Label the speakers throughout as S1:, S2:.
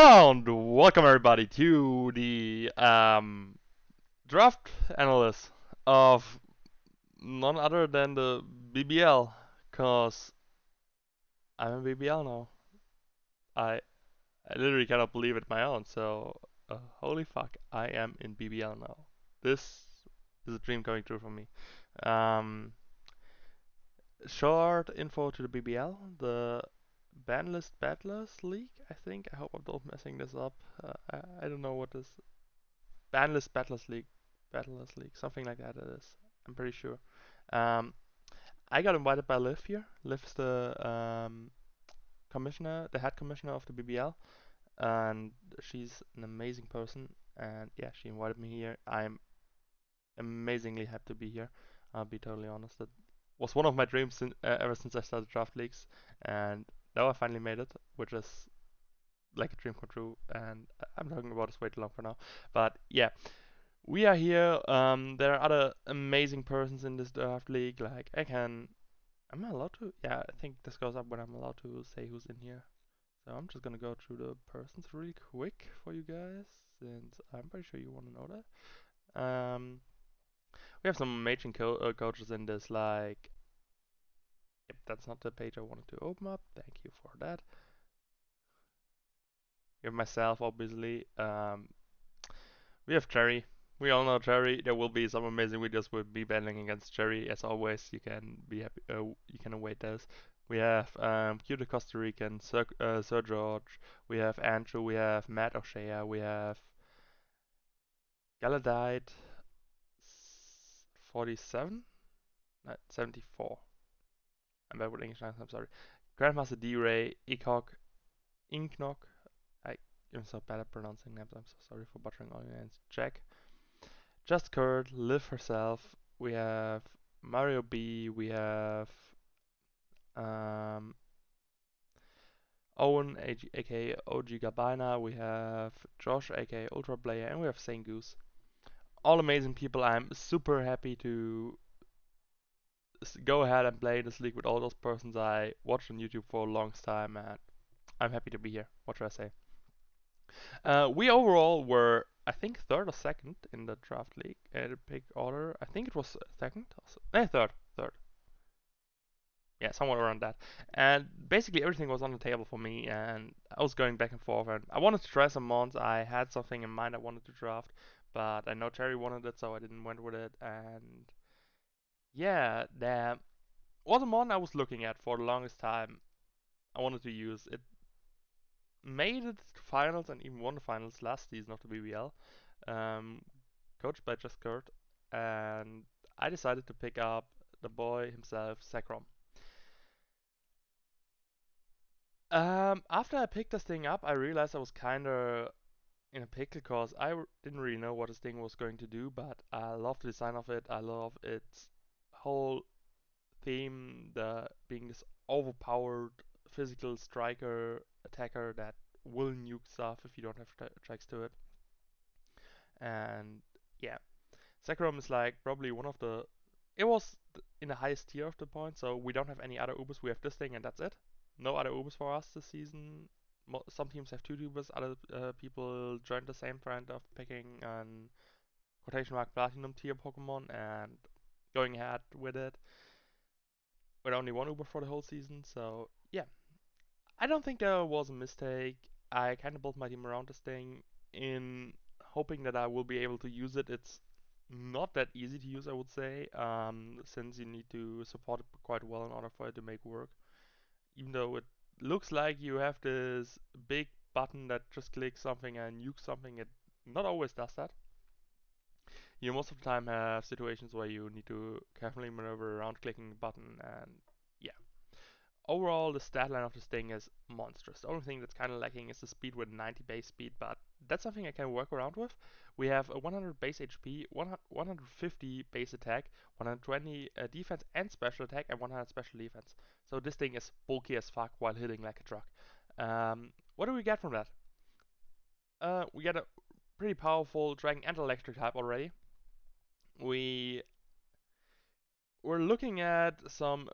S1: And welcome everybody to the draft analysis of none other than the BBL, cause I'm in BBL now. I I literally cannot believe it my own. So holy fuck, I am in BBL now. This is a dream coming true for me. Um, Short info to the BBL, the Banlist Battlers League. I think. I hope I'm not messing this up. I don't know what this Banlist Battlers League, something like that. It is. I'm pretty sure. Um, I got invited by Liv here. Liv's the commissioner, the head commissioner of the BBL, and she's an amazing person. And yeah, she invited me here. I'm amazingly happy to be here. I'll be totally honest. That was one of my dreams ever since I started draft leagues, and now I finally made it, which is like a dream come true. And I'm talking about this way too long for now. But yeah, we are here. There are other amazing persons in this draft league. Like am I allowed to? Yeah, I think this goes up when I'm allowed to say who's in here. So I'm just gonna go through the persons really quick for you guys, since I'm pretty sure you want to know that. We have some amazing coaches in this. Like, yep, that's not the page I wanted to open up. Thank you for that. We have myself, obviously. We have Cherry. We all know Cherry. There will be some amazing videos with me battling against Cherry. As always, you can be happy. You can await those. We have Q the Costa Rican, Sir George. We have Andrew. We have Matt O'Shea. We have Galadite 47, no, 74. I'm bad with English names. I'm sorry. Grandmaster D-Ray, Ecock, Inknock. I'm so bad at pronouncing names. I'm so sorry for butchering all your names. Jack. Just Kurt, Liv herself. We have Mario B. We have um, Owen, aka OG Gabina. We have Josh, aka Ultra Player, and we have Saint Goose. All amazing people. I'm super happy to go ahead and play this league with all those persons I watched on YouTube for a long time, and I'm happy to be here. What should I say? We overall were, I think, third or second in the draft league at a pick order. I think it was second, third, third. Yeah, somewhere around that. And basically everything was on the table for me, and I was going back and forth. And I wanted to try some mons. I had something in mind I wanted to draft, but I know Terry wanted it, so I didn't went with it. And yeah, there was a mon I was looking at for the longest time. I wanted to use it. Made it to finals and even won the finals last season of the BBL, um, coached by Just Kurt. And I decided to pick up the boy himself, Sakrom. After I picked this thing up, I realized I was kinda in a pickle because didn't really know what this thing was going to do, but I love the design of it. I love its whole theme, the being this overpowered physical striker attacker that will nuke stuff if you don't have tracks to it. And yeah, Sakura is like probably one of the. It was in the highest tier of the point, so we don't have any other Ubers. We have this thing, and that's it. No other Ubers for us this season. Some teams have two Ubers. Other people joined the same trend of picking an quotation mark platinum tier Pokemon and going ahead with it with only one Uber for the whole season. So yeah, I don't think there was a mistake. I kind of built my team around this thing in hoping that I will be able to use it. It's not that easy to use, I would say, since you need to support it quite well in order for it to make work. Even though it looks like you have this big button that just clicks something and nukes something, it not always does that. You most of the time have situations where you need to carefully maneuver around clicking the button, and yeah. Overall, the stat line of this thing is monstrous. The only thing that's kind of lacking is the speed with 90 base speed, but that's something I can work around with. We have a 100 base HP, 150 base attack, 120 defense and special attack, and 100 special defense. So this thing is bulky as fuck while hitting like a truck. What do we get from that? We get a pretty powerful Dragon and Electric type already. We we're looking at some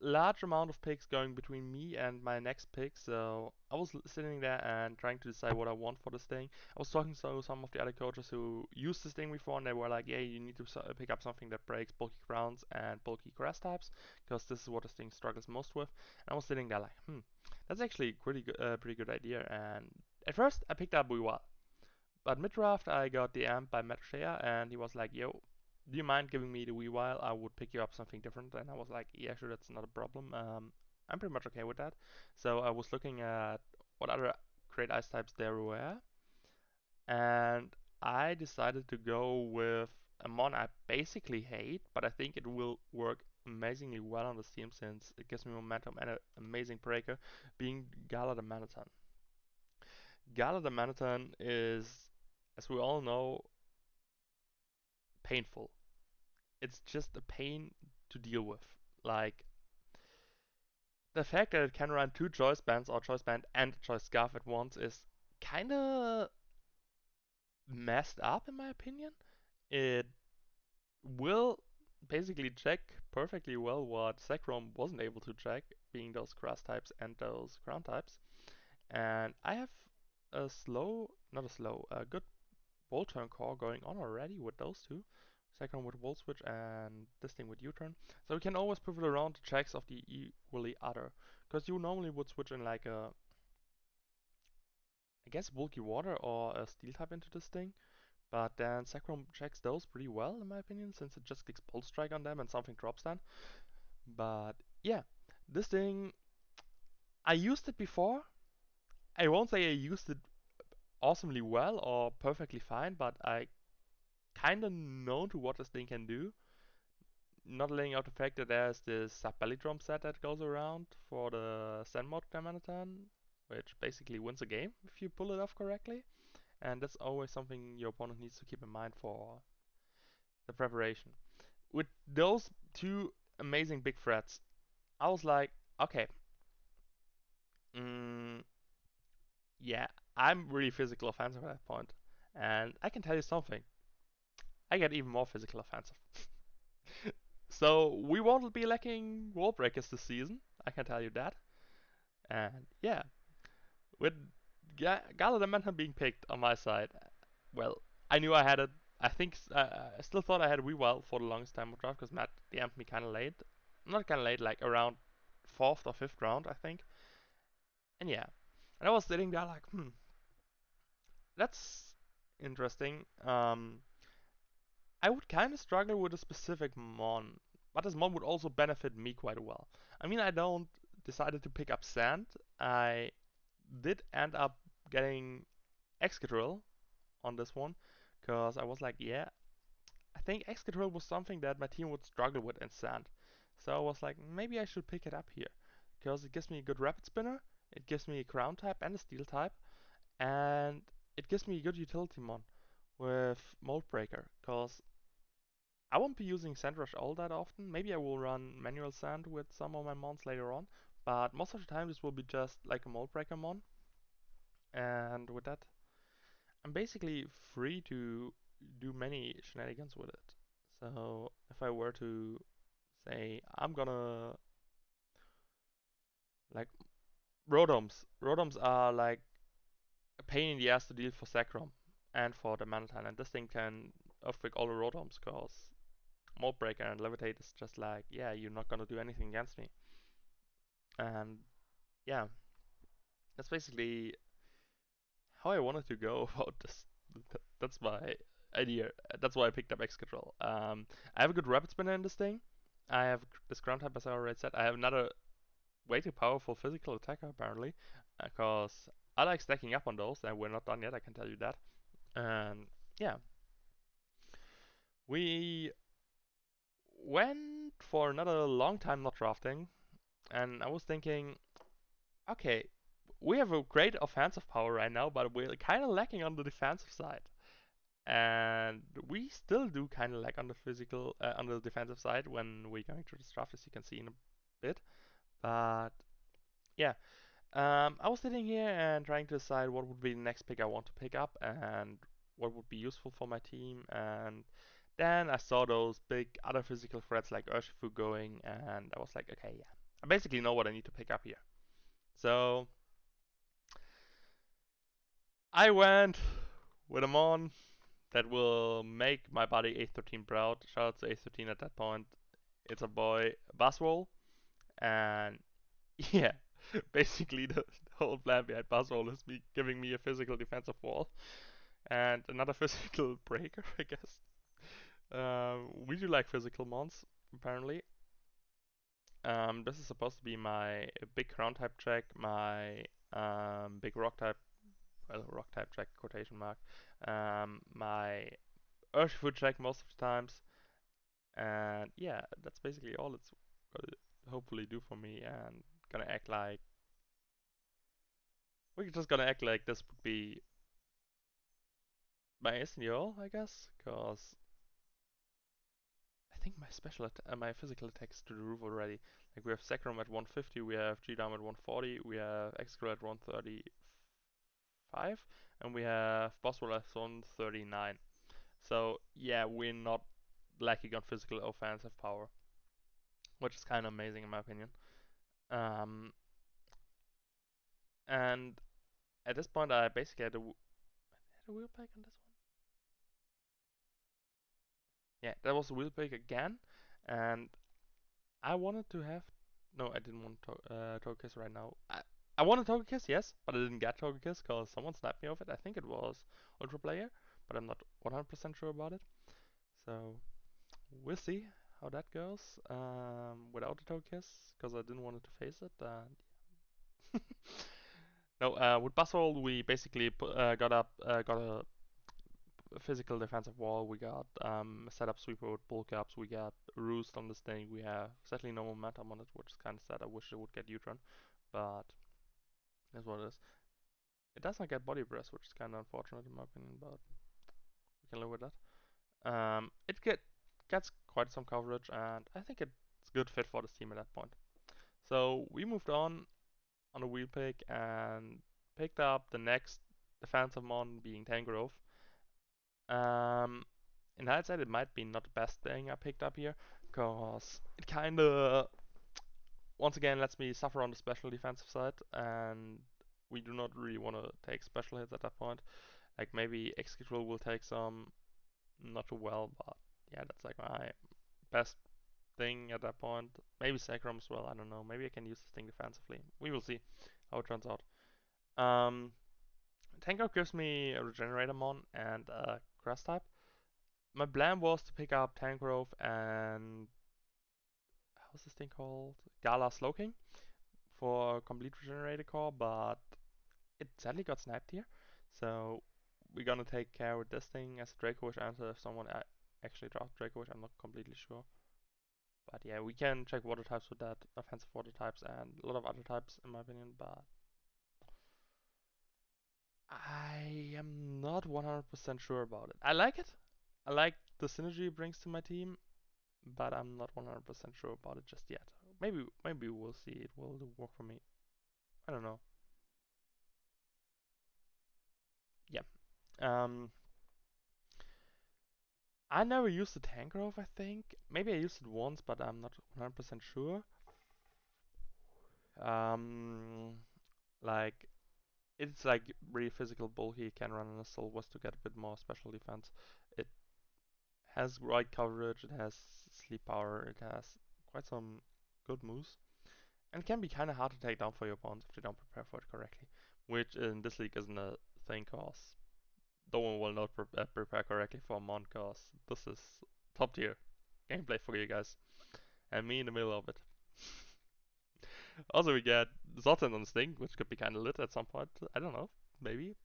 S1: large amount of picks going between me and my next pick, so I was sitting there and trying to decide what I want for this thing. I was talking to some of the other coaches who used this thing before, and they were like, "Yeah, you need to pick up something that breaks bulky grounds and bulky grass types, because this is what this thing struggles most with." And I was sitting there like, that's actually a pretty good idea. And at first, I picked up Weewile, but mid-draft, I got DM'd by Matt Shea, and he was like, "Yo, do you mind giving me the Weavile? I would pick you up something different." And I was like, "Yeah, sure, that's not a problem. I'm pretty much okay with that." So I was looking at what other great ice types there were, and I decided to go with a mon I basically hate, but I think it will work amazingly well on this team since it gives me momentum and an amazing breaker, being Gala the Manaton. Gala the Manaton is, as we all know, painful. It's just a pain to deal with. Like, the fact that it can run two choice bands or choice band and choice scarf at once is kinda messed up in my opinion. It will basically check perfectly well what Zekrom wasn't able to check, being those grass types and those ground types. And I have not a slow, a good ball turn core going on already with those two. Second with Volt Switch and this thing with U-turn. So we can always pivot around the checks of the equally other. Because you normally would switch in like a, I guess, bulky water or a steel type into this thing. But then Sacrum checks those pretty well in my opinion, since it just clicks Bolt Strike on them and something drops then. But yeah, this thing, I used it before. I won't say I used it awesomely well or perfectly fine, but I kinda know to what this thing can do. Not laying out the fact that there's this sub belly drum set that goes around for the Zen mode Diamanaton, which basically wins a game if you pull it off correctly. And that's always something your opponent needs to keep in mind for the preparation. With those two amazing big threats, I was like, okay, mm, yeah, I'm really physical offensive at that point. And I can tell you something, I get even more physical offensive. So we won't be lacking wall breakers this season, I can tell you that. And yeah, with Gala Dimension being picked on my side, well, I knew I had it. I think I still thought I had Weavile for the longest time of draft because Matt DM'd me kind of late. Not kind of late, like around fourth or fifth round, I think. And yeah, and I was sitting there like, that's interesting. I would kind of struggle with a specific mon, but this mon would also benefit me quite well. I mean, I don't decided to pick up Sand. I did end up getting Excadrill on this one because I was like, yeah, I think Excadrill was something that my team would struggle with in Sand. So I was like, maybe I should pick it up here because it gives me a good Rapid Spinner, it gives me a Ground type and a Steel type, and it gives me a good utility mon with Mold Breaker because I won't be using Sand Rush all that often. Maybe I will run Manual Sand with some of my mons later on, but most of the time this will be just like a Mold Breaker mon, and with that I'm basically free to do many shenanigans with it. So if I were to say I'm gonna like Rotoms are like a pain in the ass to deal for Sacrum and for the Manatine, and this thing can earthquake all the Rotoms cause Mold Breaker and Levitate is just like, yeah, you're not gonna do anything against me. And yeah, that's basically how I wanted to go about this. That's my idea. That's why I picked up Excadrill. I have a good Rapid Spinner in this thing. I have this ground type, as I already said. I have another way too powerful physical attacker, apparently, because I like stacking up on those, and we're not done yet, I can tell you that. And yeah, we went for another long time not drafting, and I was thinking, okay, we have a great offensive power right now, but we're kind of lacking on the defensive side. And we still do kind of lack on the on the defensive side when we're going through this draft, as you can see in a bit. But yeah, I was sitting here and trying to decide what would be the next pick I want to pick up and what would be useful for my team. And then I saw those big other physical threats like Urshifu going, and I was like, okay, yeah, I basically know what I need to pick up here. So I went with a mon that will make my buddy A13 proud. Shout out to A13 at that point. It's a boy Buzzroll, and yeah, basically the whole plan behind Buzzroll is me giving me a physical defensive wall and another physical breaker, I guess. We do like physical mons, apparently. This is supposed to be my big ground type check, my big rock type, well, rock type check, quotation mark, my earth food check most of the times, and yeah, that's basically all it's gonna hopefully do for me, and gonna act like we're just gonna act like this would be my SNEO, I guess, cause I think my physical attacks to the roof already. Like we have Sacrum at 150, we have G-Dam at 140, we have Excro at 135, and we have Boswell at 139. So yeah, we're not lacking on physical offensive power, which is kind of amazing in my opinion. Um, and at this point, I basically had a wheel pick on this one. Yeah, that was a wheel pick again, and I wanted to have. No, I didn't want Togekiss right now. I wanted Togekiss, yes, but I didn't get Togekiss because someone snapped me off it. I think it was Ultra Player, but I'm not 100% sure about it. So we'll see how that goes without the Togekiss because I didn't want it to face it. No, with Buzzwole we basically got a physical defensive wall. We got setup sweeper with bulk ups. We got roost on this thing. We have sadly no momentum on it, which is kind of sad. I wish it would get U-turn, but that's what it is. It does not get body press, which is kind of unfortunate in my opinion, but we can live with that. It gets quite some coverage, and I think it's a good fit for this team at that point. So we moved on a wheel pick and picked up the next defensive mon being Tangrowth. Um, in hindsight, it might be not the best thing I picked up here, because it kind of once again lets me suffer on the special defensive side, and we do not really want to take special hits at that point. Like maybe Executable will take some, not too well, but yeah, that's like my best thing at that point. Maybe Sacrum as well, I don't know. Maybe I can use this thing defensively. We will see how it turns out. Um, Tango gives me a Regenerator Mon and a Grass type. My plan was to pick up Tangrowth and how's this thing called? Gala Slowking for complete regenerated core, but it sadly got sniped here. So we're gonna take care with this thing as a Draco Wish answer if someone actually dropped Draco Wish, I'm not completely sure. But yeah, we can check water types with that, offensive water types and a lot of other types in my opinion, but I am not 100% sure about it. I like it. I like the synergy it brings to my team, but I'm not 100% sure about it just yet. Maybe we'll see. It will work for me. I don't know. Yeah. Um, I never used the Tangrowth. I think maybe I used it once, but I'm not 100% sure. Um, like it's like really physical bulky. It can run an assault was to get a bit more special defense. It has right coverage. It has sleep power. It has quite some good moves. And can be kind of hard to take down for your opponents if they don't prepare for it correctly. Which in this league isn't a thing, cause no one will not prepare correctly for a mon, cause this is top tier gameplay for you guys. And me in the middle of it. Also, we get Zotan on this thing, which could be kind of lit at some point. I don't know. Maybe.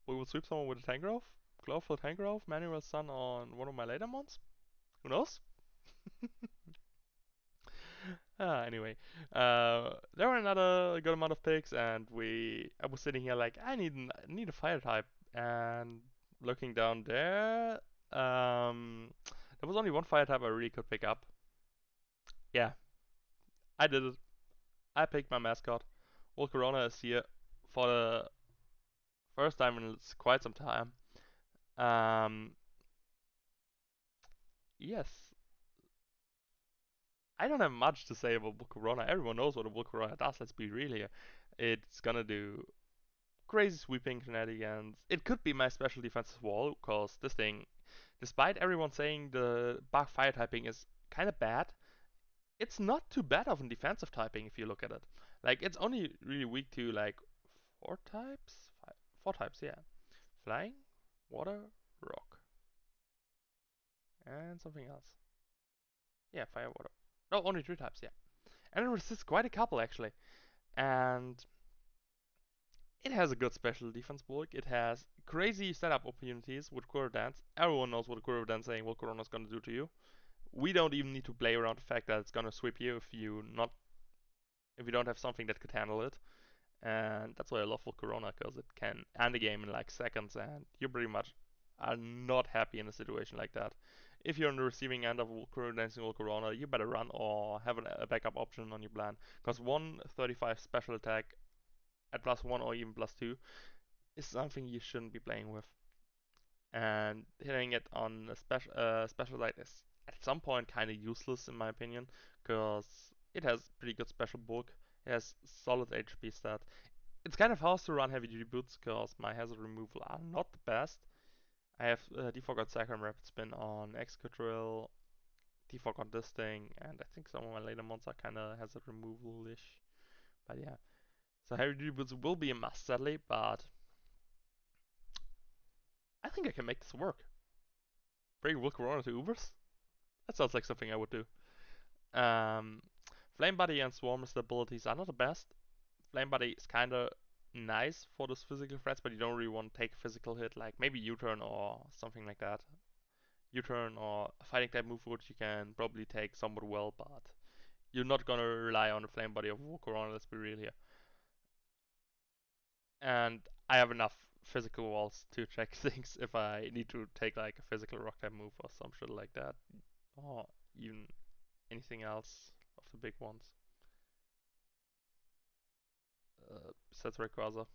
S1: We will sweep someone with a Tangrowth. Glowful Tangrowth. Manual Sun on one of my later mons. Who knows? Anyway, there were another good amount of picks, and I was sitting here like I need a fire type, and looking down there, there was only one fire type I really could pick up. Yeah, I did it. I picked my mascot. Volcarona is here for the first time in quite some time. Um, yes, I don't have much to say about Volcarona. Everyone knows what a Volcarona does. Let's be real here. It's gonna do crazy sweeping shenanigans. It could be my special defensive wall, cause this thing, despite everyone saying the bug fire typing is kind of bad, it's not too bad of a defensive typing if you look at it. Like it's only really weak to like four types, four types, yeah. Flying, water, rock, and something else. Yeah, fire, water. No, only three types, yeah. And it resists quite a couple actually. And it has a good special defense bulk. It has crazy setup opportunities with Curve Dance. Everyone knows what Curve Dance saying what Corona's gonna do to you. We don't even need to play around the fact that it's gonna sweep you if you don't have something that could handle it. And that's why I love Volcarona, because it can end the game in like seconds, and you pretty much are not happy in a situation like that. If you're on the receiving end of dancing Volcarona, you better run or have a backup option on your plan, because 135 special attack at +1 or even +2 is something you shouldn't be playing with. And hitting it on a special light is at some point kind of useless in my opinion, because it has pretty good special bulk. It has solid HP stat. It's kind of hard to run heavy duty boots because my hazard removal are not the best. I have defog on Sacrum Rapid Spin on Excadrill, defog on this thing, and I think some of my later mons are kind of hazard removal-ish. But yeah, so heavy duty boots will be a must sadly, but I think I can make this work. Bring Volcarona to Ubers? That sounds like something I would do. Um, Flame Body and Swarm's abilities are not the best. Flame Body is kind of nice for those physical threats, but you don't really want to take a physical hit, like maybe U-turn or something like that. U-turn or a fighting type move, which you can probably take somewhat well, but you're not gonna rely on the Flame Body of Volcarona, let's be real here. And I have enough physical walls to check things if I need to take like a physical rock type move or some shit like that, or even anything else of the big ones. Besides Rayquaza.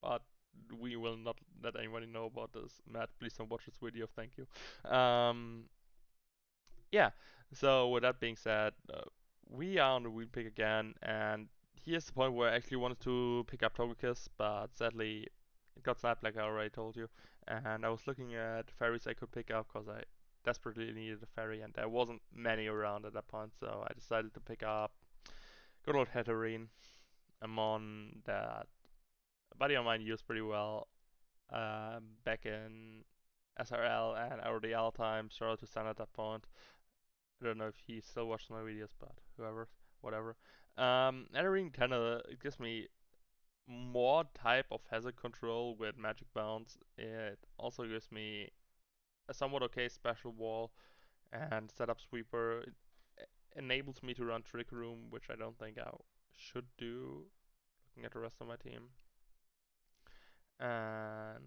S1: But we will not let anybody know about this. Matt, please don't watch this video. Thank you. Yeah. So with that being said, we are on the wheel pick again, and here's the point where I actually wanted to pick up Togekiss, but sadly it got sniped like I already told you. And I was looking at fairies I could pick up because I desperately needed a fairy, and there wasn't many around at that point. So I decided to pick up good old Hatterene, a mon that a buddy of mine used pretty well back in SRL and RDL times. Shout out to Stan at that point. I don't know if he still watches my videos, but whoever, whatever. Entering kind of gives me more type of hazard control with magic bounce. It also gives me a somewhat okay special wall and setup sweeper. It enables me to run trick room, which I don't think I should do. Looking at the rest of my team, and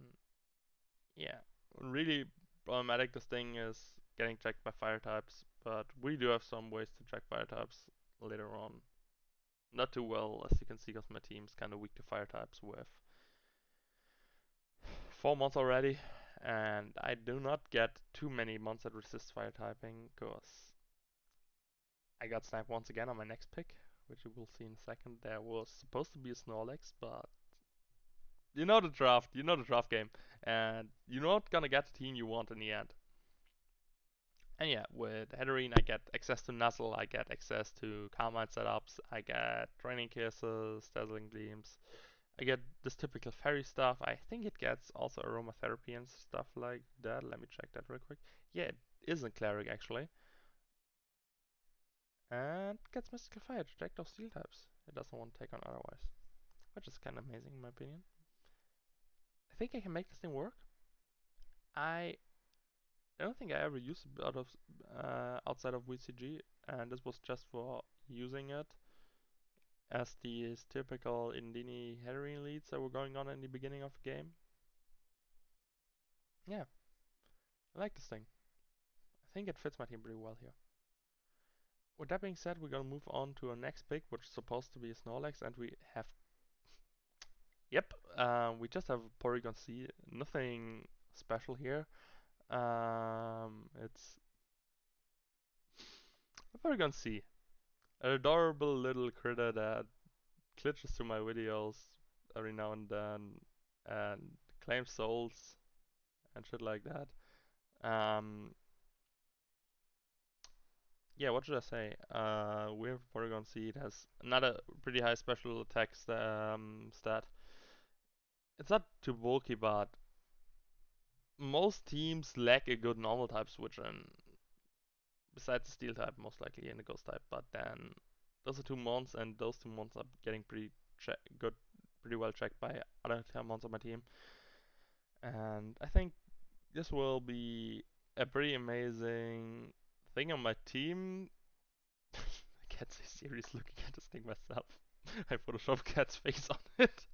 S1: yeah, really problematic this thing is getting checked by fire types, but we do have some ways to check fire types later on. Not too well, as you can see, because my team's kind of weak to fire types with 4 months already, and I do not get too many months that resist fire typing, because I got sniped once again on my next pick, which you will see in a second. There was supposed to be a Snorlax, but you know the draft game, and you're not gonna get the team you want in the end. And yeah, with Hatterene I get access to Nuzzle, I get access to Carmine setups, I get Training Kisses, Dazzling Gleams, I get this typical fairy stuff. I think it gets also aromatherapy and stuff like that. Let me check that real quick. Yeah, it isn't Cleric actually. And gets Mystical Fire to take those steel types. It doesn't want to take on otherwise. Which is kind of amazing in my opinion. I think I can make this thing work. I don't think I ever used it outside of VCG, and this was just for using it as these typical Indini Hatterene leads that were going on in the beginning of the game. Yeah, I like this thing. I think it fits my team pretty well here. With that being said, we're gonna move on to our next pick, which is supposed to be a Snorlax, and we have, yep, we just have Porygon C, nothing special here. It's Porygon C. An adorable little critter that glitches through my videos every now and then and claims souls and shit like that. Um, yeah, what should I say? We have Porygon C. It has another pretty high special attack stat. It's not too bulky, but most teams lack a good normal type switch, and besides the steel type, most likely, and the ghost type. But then those are two mons, and those two mons are getting good, pretty well checked by other mons on my team. And I think this will be a pretty amazing thing on my team. I can't say serious looking at this thing myself. I Photoshop Cat's face on it.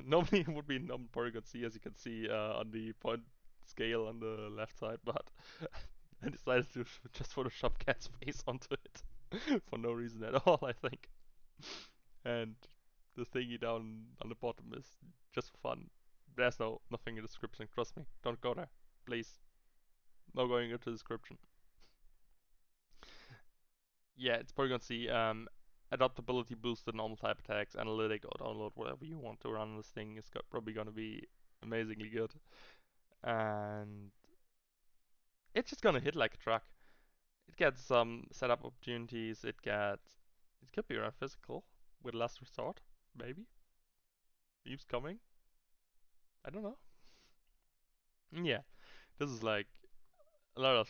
S1: Normally it would be non Porygon C, as you can see on the point scale on the left side, but I decided to just Photoshop Cat's face onto it for no reason at all, I think. And the thingy down on the bottom is just for fun. There's nothing in the description. Trust me. Don't go there, please. No going into the description. Yeah, it's Porygon C. Adaptability boosted normal type attacks, analytic or download, whatever you want to run this thing is probably gonna be amazingly good. And it's just gonna hit like a truck. It gets some setup opportunities. It could be around physical with last resort, maybe. Leaves coming. I don't know. Yeah, this is like a lot of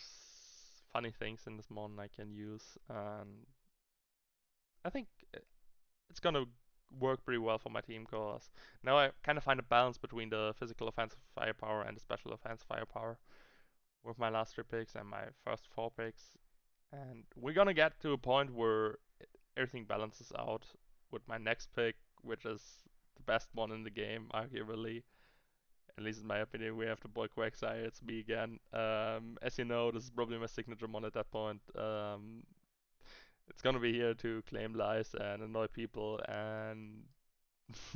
S1: funny things in this mon I can use, and I think it's gonna work pretty well for my team because now I kind of find a balance between the physical offensive firepower and the special offensive firepower with my last three picks and my first four picks. And we're gonna get to a point where everything balances out with my next pick, which is the best one in the game, arguably. At least in my opinion, we have the boy Quagsire. It's me again. As you know, this is probably my signature mon at that point. It's gonna be here to claim lives and annoy people and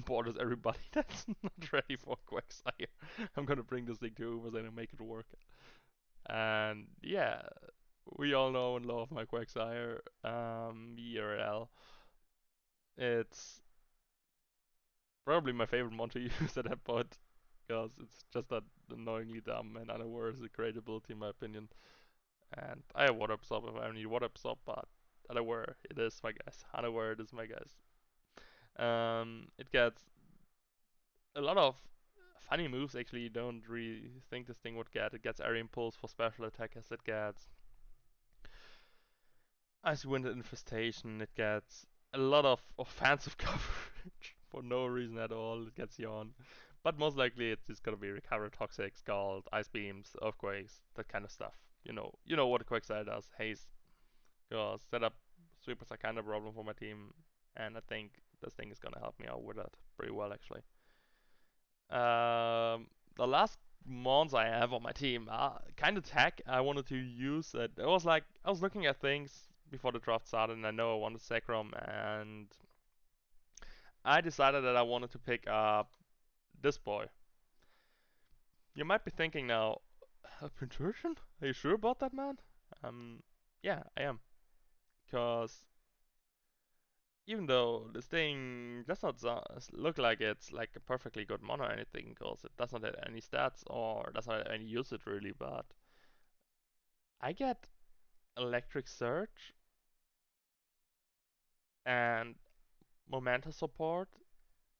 S1: borders everybody that's not ready for Quagsire. I'm gonna bring this thing to Ubers and make it work. And yeah, we all know and love my Quagsire. ERL. It's probably my favorite mon to use at that point because it's just that annoyingly dumb and unaware is a great ability in my opinion. And I have water absorb if I need water absorb, but unaware it is my guys. Unaware it is my guys. It gets a lot of funny moves actually you don't really think this thing would get. It gets area impulse for special attackers. It gets icy wind infestation. It gets a lot of offensive coverage for no reason at all. It gets yawn. But most likely it's just gonna be recover toxic, scald, ice beams, earthquakes, that kind of stuff. You know what a Quicksire does. Haste. Because setup sweepers are kind of a problem for my team, and I think this thing is gonna help me out with that pretty well actually. The last mons I have on my team are kind of tech I wanted to use. It was like I was looking at things before the draft started, and I know I wanted Sacrum, and I decided that I wanted to pick up this boy. You might be thinking now, Printurition? Are you sure about that, man? Yeah, I am. Because even though this thing does not look like it's like a perfectly good mono or anything, because it does not have any stats or does not have any usage really, but I get electric surge and momentum support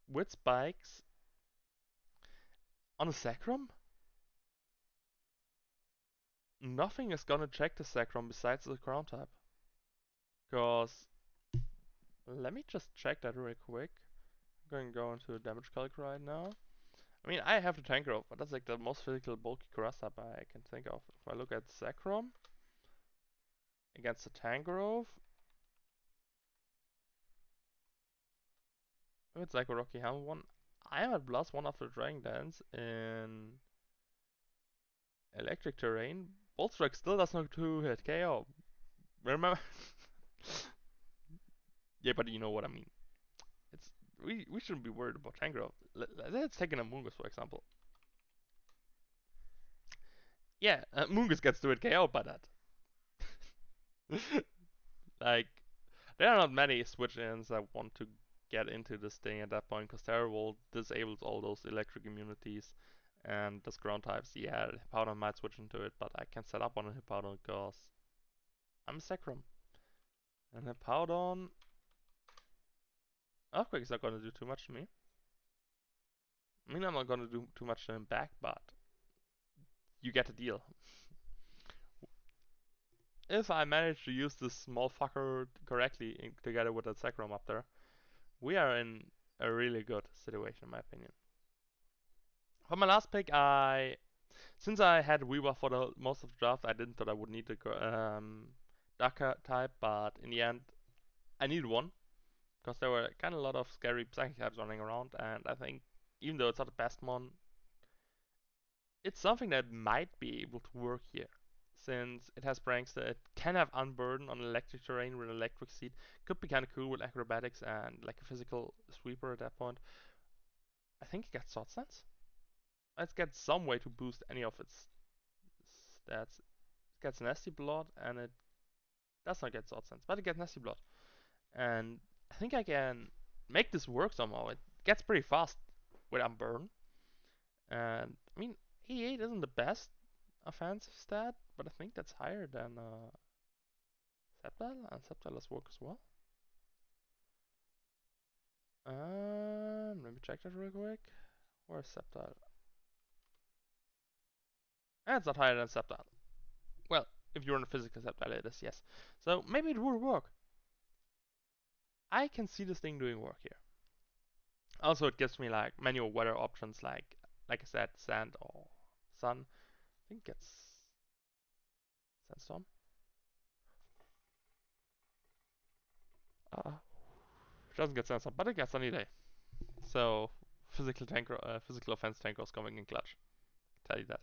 S1: with spikes on a Sacrum. Nothing is gonna check the Sacrum besides the ground type. Because let me just check that real quick. I'm going to go into a damage calc right now. I mean, I have the Tangrowth, but that's like the most physical bulky grass type I can think of. If I look at Sacrum against the Tangrowth, if it's like a Rocky Helm one, I am at +1 after Dragon Dance in electric terrain. Bolt Strike still does not 2-hit KO. Remember? Yeah, but you know what I mean. It's we shouldn't be worried about Tangrowth. Let's take an Amoonguss for example. Yeah, Moongus gets 2-hit KO by that. Like, there are not many switch-ins that want to get into this thing at that point, because Terrorwall disables all those electric immunities, and the ground types, yeah, Hippowdon might switch into it, but I can't set up on a Hippowdon because I'm Sacrum. And Hippowdon, Earthquake is not gonna do too much to me. I mean, I'm not gonna do too much to him back, but you get the deal. If I manage to use this small fucker correctly together with that Sacrum up there, we are in a really good situation, in my opinion. For my last pick, since I had Weaver for the most of the draft, I didn't thought I would need the Darker type, but in the end, I needed one because there were kind of a lot of scary psychic types running around, and I think even though it's not the best one, it's something that might be able to work here. Since it has Prankster, it can have Unburden on electric terrain with electric seed. Could be kind of cool with acrobatics and like a physical sweeper at that point. I think it gets Sword Sense. Let's get some way to boost any of its stats. It gets Nasty Blood and it does not get Sword Sense, but it gets Nasty Blood. And I think I can make this work somehow. It gets pretty fast with Unburn. And I mean, 88 isn't the best offensive stat, but I think that's higher than Sceptile, and Sceptile does work as well. Let me check that real quick. Where's Sceptile? It's not higher than Sceptile. Well, if you're in a physical Sceptile, it is, yes. So maybe it will work. I can see this thing doing work here. Also, it gives me like manual weather options like I said, sand or sun. I think it's sandstorm. It doesn't get sandstorm, but it gets sunny day. So physical offense tank was coming in clutch. Tell you that.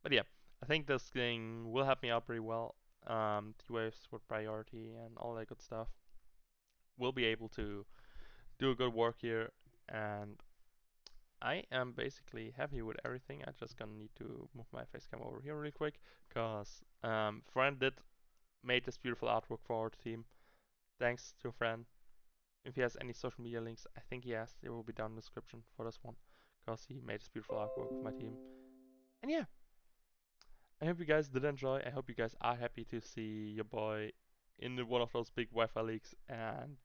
S1: But yeah, I think this thing will help me out pretty well. T-waves with priority and all that good stuff. We'll be able to do a good work here, and I am basically happy with everything. I just gonna need to move my face cam over here really quick, cause Fran did made this beautiful artwork for our team. Thanks to Fran. If he has any social media links, I think he has. They will be down in the description for this one, cause he made this beautiful artwork with my team. And yeah, I hope you guys did enjoy. I hope you guys are happy to see your boy in one of those big Wi-Fi leaks. And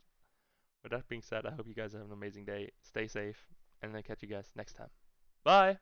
S1: with that being said, I hope you guys have an amazing day. Stay safe, and I'll catch you guys next time. Bye!